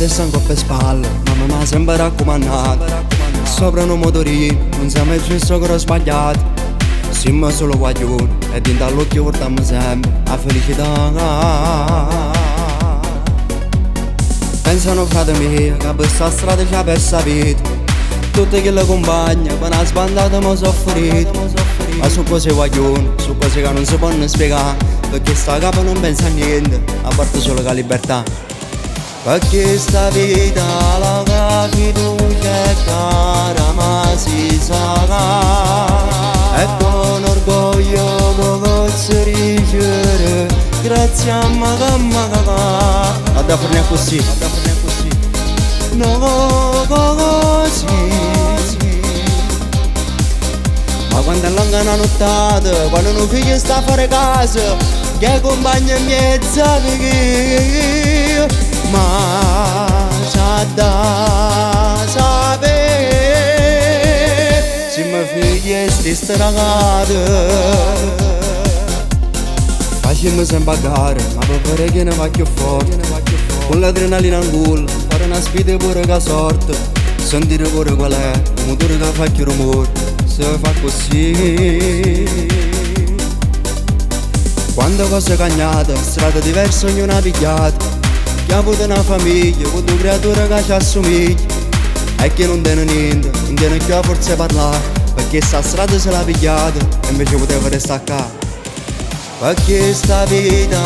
testa in coppe e spalle, mamma mi ha sempre raccomandato. Sopra un motorino, non siamo il giusto che ho sbagliato. Siamo solo guaglioni e dentro all'occhio portiamo sempre la felicità. Pensano frate miei che per sta strada ci ha persa vita. Tutte che le compagne per una sbandata mi soffrito. Ma su cose guaglioni, su cose che non si possono spiegare, perché sta capa non pensa a niente, a parte solo che la libertà. Perché sta vita la fiducia è cara ma si sa. E con orgoglio posso ricevere, grazie a mamma. Adda forne così, no così. Ma quando è lunga una nottata, quando un figlio sta a fare casa, che compagna in mezzo perché, ma c'ha da sapere, se mi figli sti stragate. Facciamo sempre a gara, ma per fare che ne va più forte. Con l'adrenalina in culo, fare una sfida pure che sorte. Sentire pure qual è, un motore che fa più rumore, se fa così. Quando cose cagnate, strade diverse ognuna pigliata. Chi ha avuto una famiglia, con due creature che ci assomiglia. E chi non tiene niente, non tiene più la forza di parlare, perché sta strada se l'ha pigliata e invece poteva restare qua. Perché sta vita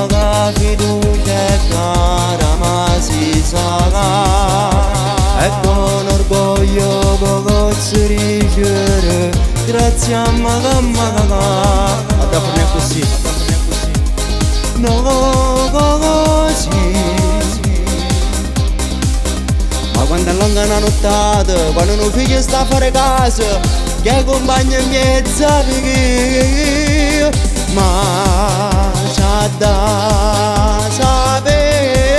la fiducia è cara ma si sa. E con orgoglio posso ricevere, grazie a mamma. Adda forne così, no così. Ma quando è lunga una nottata, quando un figlio sta a fare casa, che compagna in mezzo perché, ma c'ha da sapere,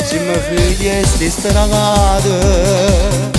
se mi figli sti stragate.